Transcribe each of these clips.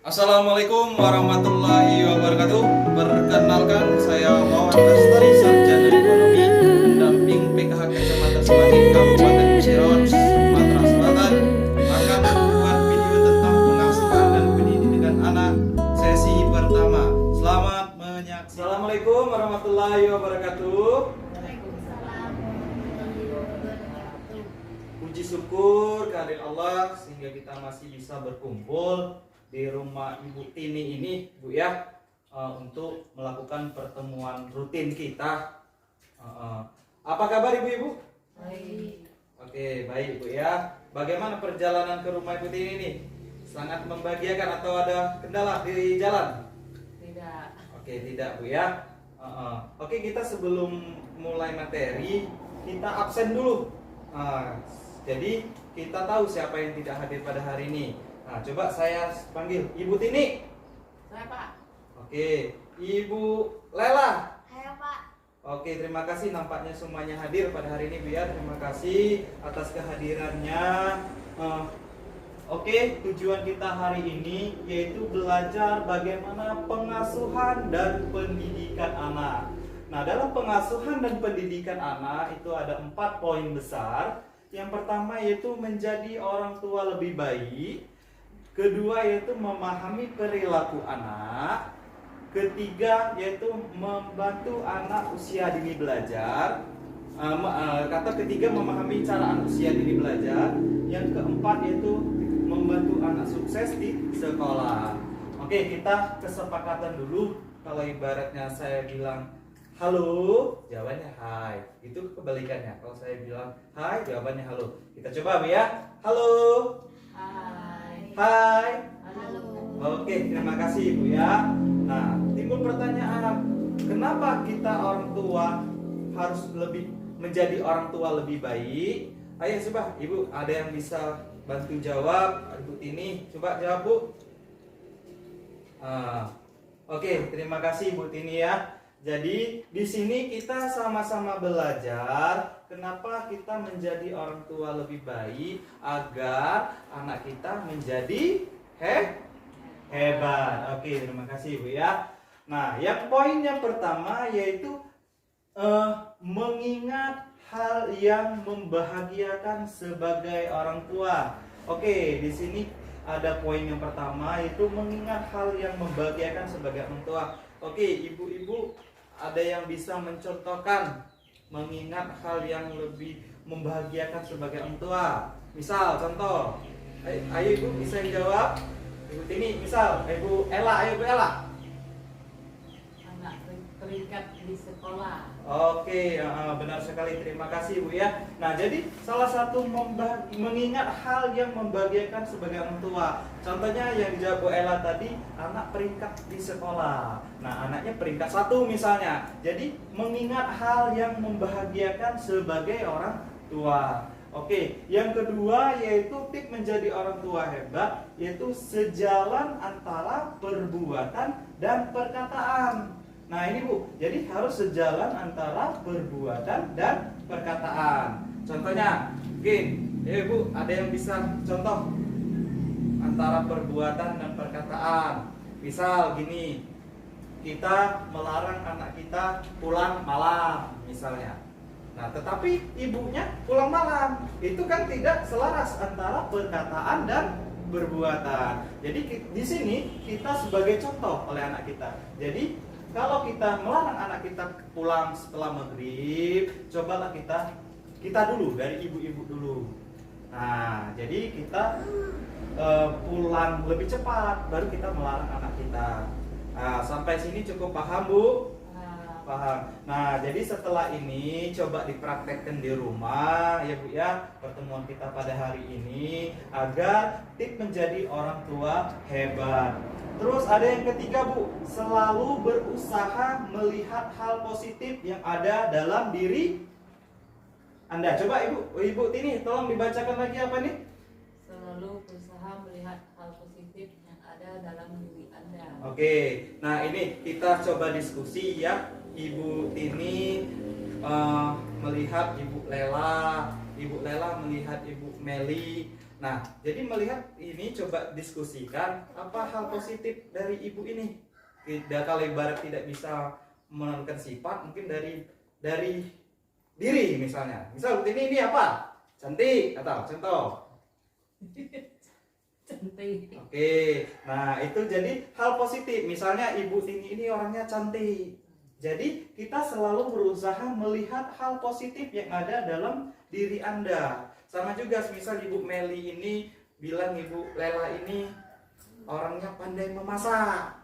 Assalamualaikum warahmatullahi wabarakatuh. Perkenalkan, saya Wawan Lestari, Sarjana Ekonomi, pendamping PKH Kecamatan Semanggi, Kabupaten Cirebon, Sumatera Selatan, akan membuat video tentang pengasuhan dan pendidikan anak sesi pertama. Selamat menyaksikan. Assalamualaikum warahmatullahi wabarakatuh. Puji syukur kehadirat Allah sehingga kita masih bisa berkumpul di rumah Ibu Tini ini, Bu ya, untuk melakukan pertemuan rutin kita. Apa kabar Ibu-ibu? Baik. Oke, baik Bu ya. Bagaimana perjalanan ke rumah Ibu Tini ini? Sangat membahagiakan atau ada kendala di jalan? Tidak. Oke, tidak Bu ya. Oke, kita sebelum mulai materi, kita absen dulu. Jadi kita tahu siapa yang tidak hadir pada hari ini. Nah, coba saya panggil Ibu Tini. Saya Pak. Oke, Ibu Lela. Saya Pak. Oke, terima kasih, nampaknya semuanya hadir pada hari ini Bu ya. Terima kasih atas kehadirannya. Oke, tujuan kita hari ini yaitu belajar bagaimana pengasuhan dan pendidikan anak. Nah, dalam pengasuhan dan pendidikan anak itu ada 4 poin besar. Yang pertama yaitu menjadi orang tua lebih baik. Kedua yaitu memahami perilaku anak. Ketiga yaitu membantu anak usia dini belajar. Kata ketiga memahami cara anak usia dini belajar. Yang keempat yaitu membantu anak sukses di sekolah. Oke, kita kesepakatan dulu. Kalau ibaratnya saya bilang halo, jawabannya hai. Itu kebalikannya. Kalau saya bilang hai, jawabannya halo. Kita coba Bu ya. Halo. Hai. Hai. Halo. Oke, terima kasih Bu ya. Nah, timbul pertanyaan, kenapa kita orang tua harus menjadi orang tua lebih baik? Ayo coba, Ibu ada yang bisa bantu jawab? Ibu Tini, coba jawab Bu. Oke, terima kasih Bu Tini ya. Jadi di sini kita sama-sama belajar kenapa kita menjadi orang tua lebih baik agar anak kita menjadi hebat. Oke, terima kasih Bu ya. Nah, yang poin yang pertama yaitu mengingat hal yang membahagiakan sebagai orang tua. Oke, di sini ada poin yang pertama yaitu mengingat hal yang membahagiakan sebagai orang tua. Oke, ibu-ibu ada yang bisa mencontohkan mengingat hal yang lebih membahagiakan sebagai orang tua. Misal contoh, ayo Ibu bisa yang jawab. Ibu Tini, misal Ibu Ella, ayo Ibu Ella. Anak peringkat di sekolah. Oke, benar sekali, terima kasih Bu ya. Nah, jadi salah satu mengingat hal yang membahagiakan sebagai orang tua. Contohnya yang dijawab Bu Ella tadi, anak peringkat di sekolah. Nah, anaknya peringkat 1 misalnya. Jadi mengingat hal yang membahagiakan sebagai orang tua. Oke, yang kedua yaitu tip menjadi orang tua hebat, yaitu sejalan antara perbuatan dan perkataan. Nah ini Bu, jadi harus sejalan antara perbuatan dan perkataan. Contohnya, oke, Bu, ada yang bisa contoh antara perbuatan dan perkataan. Misal gini, kita melarang anak kita pulang malam misalnya. Nah, tetapi ibunya pulang malam, itu kan tidak selaras antara perkataan dan perbuatan. Jadi di sini kita sebagai contoh oleh anak kita. Jadi kalau kita melarang anak kita pulang setelah maghrib, cobalah kita dulu dari ibu-ibu dulu. Nah, jadi kita pulang lebih cepat, baru kita melarang anak kita. Nah, sampai sini cukup paham Bu? Paham. Nah, jadi setelah ini coba dipraktekkan di rumah ya Bu ya, pertemuan kita pada hari ini agar tip menjadi orang tua hebat. Terus ada yang ketiga Bu, selalu berusaha melihat hal positif yang ada dalam diri Anda. Coba Ibu Tini tolong dibacakan lagi apa nih? Selalu berusaha melihat hal positif yang ada dalam diri Anda. Oke, nah ini kita coba diskusi ya. Ibu Tini melihat Ibu Lela melihat Ibu Meli, Nah, jadi melihat ini coba diskusikan apa hal positif dari ibu ini. Tidak, kalau ibarat tidak bisa menentukan sifat, mungkin dari diri misalnya. Misal ini apa? Cantik atau contoh. Cantik. Oke, nah itu jadi hal positif. Misalnya ibu ini orangnya cantik. Jadi kita selalu berusaha melihat hal positif yang ada dalam diri Anda. Sama juga misal Ibu Meli ini bilang Ibu Lela ini orangnya pandai memasak.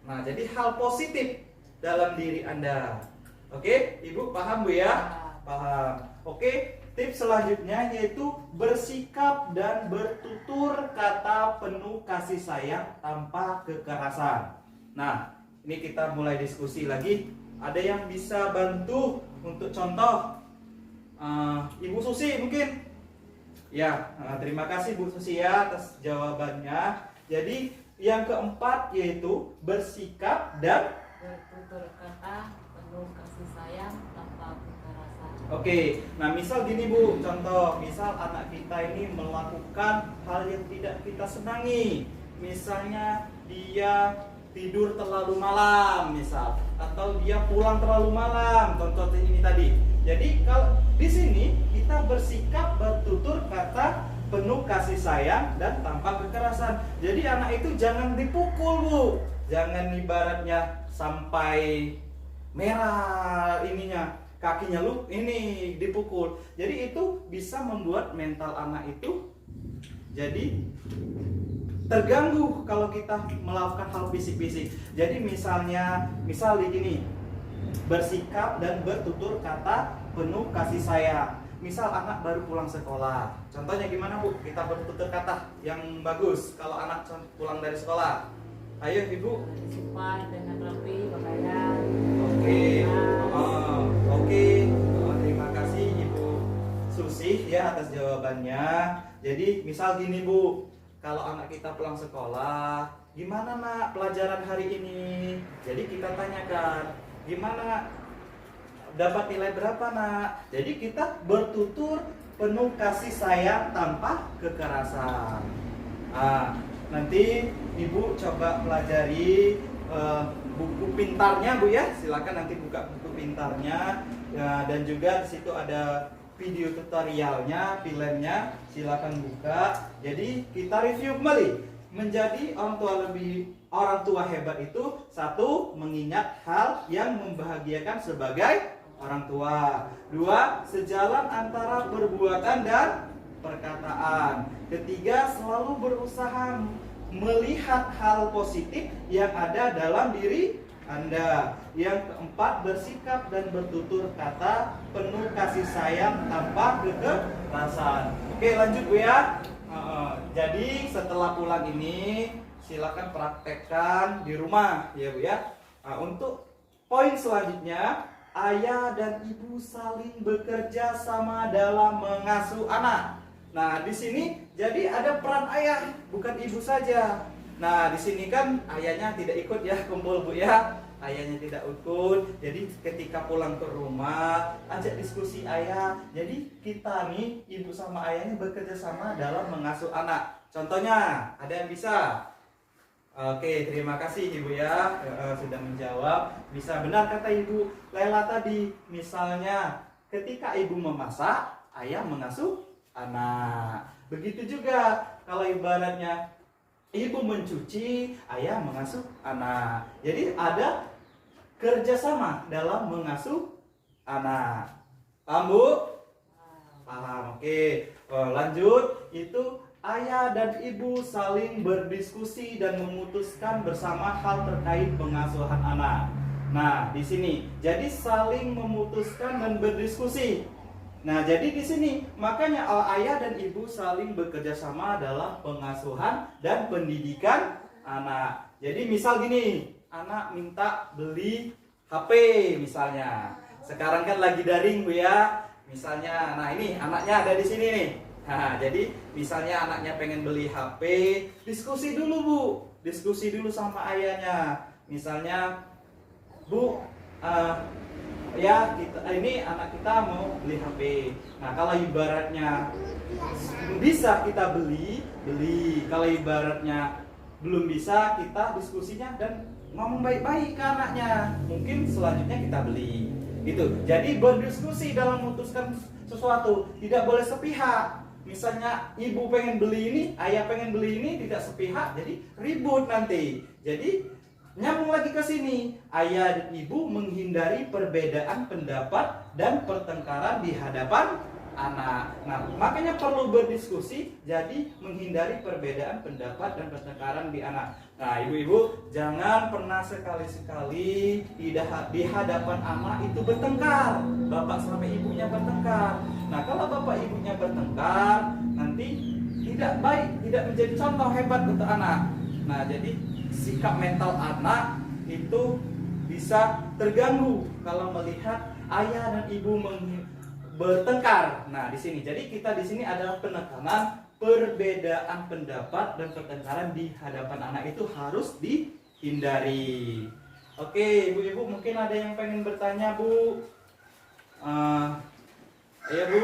Nah, jadi hal positif dalam diri Anda. Oke, Ibu paham Bu ya? Paham. Oke, tips selanjutnya yaitu bersikap dan bertutur kata penuh kasih sayang tanpa kekerasan. Nah, ini kita mulai diskusi lagi. Ada yang bisa bantu untuk contoh? Ibu Susi mungkin? Ya, terima kasih Bu Susi ya atas jawabannya. Jadi yang keempat yaitu bersikap dan Bertutur kata penuh kasih sayang tanpa kekerasan. Oke, nah misal gini Bu, contoh, misal anak kita ini melakukan hal yang tidak kita senangi. Misalnya dia tidur terlalu malam misal, atau dia pulang terlalu malam, contoh ini tadi. Jadi kalau di sini kita bersikap bertutur kata penuh kasih sayang dan tanpa kekerasan. Jadi anak itu jangan dipukul Bu, jangan ibaratnya sampai merah ininya, kakinya lu ini dipukul. Jadi itu bisa membuat mental anak itu jadi terganggu kalau kita melakukan hal fisik-fisik. Jadi misal di gini, bersikap dan bertutur kata penuh kasih sayang. Misal anak baru pulang sekolah, contohnya gimana Bu? Kita bertutur kata yang bagus kalau anak pulang dari sekolah. Ayo Ibu. Sopan dengan rapi pakaian. Oke. Oke. Terima kasih Ibu Susi ya atas jawabannya. Jadi misal gini Bu, kalau anak kita pulang sekolah, gimana nak pelajaran hari ini? Jadi kita tanyakan, gimana dapat nilai berapa nak? Jadi kita bertutur penuh kasih sayang tanpa kekerasan. Nanti Ibu coba pelajari buku pintarnya Bu ya. Silakan nanti buka buku pintarnya ya, dan juga di situ ada video tutorialnya, filmnya, silakan buka. Jadi kita review kembali. Menjadi orang tua hebat itu satu, mengingat hal yang membahagiakan sebagai orang tua. Dua, sejalan antara perbuatan dan perkataan. Ketiga, selalu berusaha melihat hal positif yang ada dalam diri Anda. Yang keempat, bersikap dan bertutur kata penuh kasih sayang tanpa kekerasan. Oke, lanjut Bu ya. Jadi setelah pulang ini silakan praktekkan di rumah ya Bu ya. Untuk poin selanjutnya, ayah dan ibu saling bekerja sama dalam mengasuh anak. Nah, di sini jadi ada peran ayah, bukan ibu saja. Nah, di sini kan ayahnya tidak ikut ya kumpul Bu ya. Ayahnya tidak ikut. Jadi ketika pulang ke rumah, ajak diskusi ayah. Jadi kita nih, ibu sama ayahnya bekerja sama dalam mengasuh anak. Contohnya, ada yang bisa? Oke, terima kasih Ibu ya sudah menjawab. Bisa benar kata Ibu Lela tadi. Misalnya, ketika ibu memasak, ayah mengasuh anak. Begitu juga kalau ibaratnya ibu mencuci, ayah mengasuh anak. Jadi ada kerjasama dalam mengasuh anak. Paham Bu? Paham. Oke. Lanjut. Itu ayah dan ibu saling berdiskusi dan memutuskan bersama hal terkait pengasuhan anak. Nah, di sini jadi saling memutuskan dan berdiskusi. Nah, jadi di sini makanya ayah dan ibu saling bekerja sama dalam pengasuhan dan pendidikan anak. Jadi misal gini, anak minta beli HP misalnya. Sekarang kan lagi daring Bu ya. Misalnya, nah ini anaknya ada di sini nih. Nah, jadi misalnya anaknya pengen beli HP, diskusi dulu Bu. Diskusi dulu sama ayahnya. Misalnya, Bu, ya kita ini anak kita mau beli HP. Nah, kalau ibaratnya bisa kita beli. Kalau ibaratnya belum bisa, kita diskusinya dan ngomong baik-baik ke anaknya. Mungkin selanjutnya kita beli. Gitu. Jadi berdiskusi dalam memutuskan sesuatu, tidak boleh sepihak. Misalnya ibu pengen beli ini, ayah pengen beli ini, tidak sepihak, jadi ribut nanti. Jadi nyambung lagi ke sini, ayah dan ibu menghindari perbedaan pendapat dan pertengkaran di hadapan anak. Nah, makanya perlu berdiskusi, jadi menghindari perbedaan pendapat dan pertengkaran di anak. Nah, ibu-ibu jangan pernah sekali-sekali di hadapan anak itu bertengkar. Bapak sama ibunya bertengkar. Nah, kalau bapak ibunya bertengkar, nanti tidak baik, tidak menjadi contoh hebat untuk anak. Nah, jadi sikap mental anak itu bisa terganggu kalau melihat ayah dan ibu bertengkar. Nah, di sini. Jadi kita di sini adalah penekanan perbedaan pendapat dan pertengkaran di hadapan anak itu harus dihindari. Oke, ibu-ibu mungkin ada yang pengen bertanya, Bu. Ya, Bu.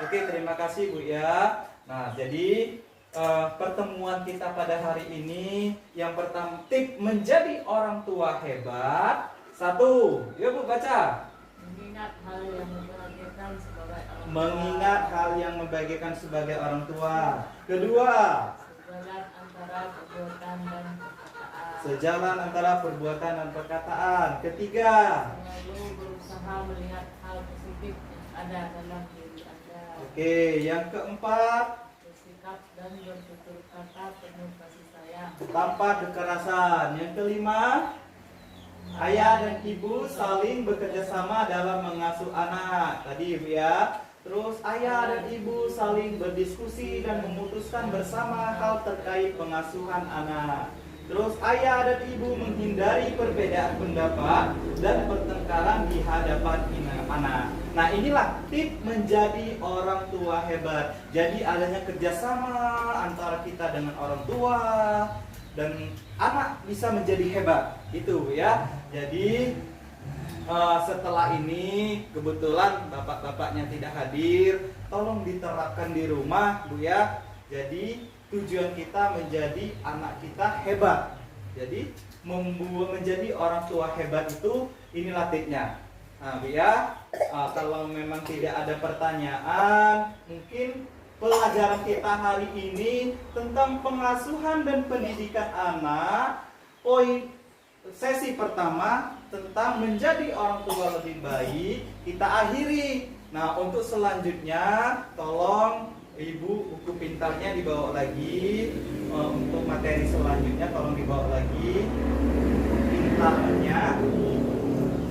Oke, terima kasih, Bu ya. Nah, jadi pertemuan kita pada hari ini yang pertama, tip menjadi orang tua hebat. 1, ya Bu, baca. Mengingat hal yang membahagiakan sebagai orang tua. Mengingat hal yang membahagiakan sebagai orang tua. Kedua, Sejalan antara perbuatan dan perkataan. sejalan antara perbuatan dan perkataan. Ketiga, Selalu berusaha melihat hal positif yang ada dalam diri Anda. oke, yang keempat, Bersikap dan bertutur kata penuh kasih sayang. tanpa kekerasan. Yang kelima, ayah dan ibu saling bekerja sama dalam mengasuh anak. Tadi Ibu ya. Terus ayah dan ibu saling berdiskusi dan memutuskan bersama hal terkait pengasuhan anak. Terus ayah dan ibu menghindari perbedaan pendapat dan pertengkaran di hadapan anak. Nah, inilah tip menjadi orang tua hebat. Jadi adanya kerjasama antara kita dengan orang tua dan anak bisa menjadi hebat. Itu ya. Jadi setelah ini kebetulan bapak-bapaknya tidak hadir, tolong diterapkan di rumah, Bu ya. Jadi tujuan kita menjadi anak kita hebat. Jadi menjadi orang tua hebat itu inilah tipnya. Nah, Bu ya, kalau memang tidak ada pertanyaan, mungkin pelajaran kita hari ini tentang pengasuhan dan pendidikan anak, poin sesi pertama tentang menjadi orang tua lebih baik kita akhiri. Nah, untuk selanjutnya tolong Ibu buku pintarnya dibawa lagi. Untuk materi selanjutnya tolong dibawa lagi pintarnya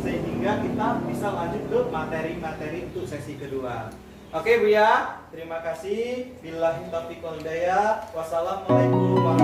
sehingga kita bisa lanjut ke materi-materi untuk sesi kedua. Oke Bu ya, terima kasih. Billahi taufiq wal hidayah. Wassalamualaikum warahmatullahi wabarakatuh.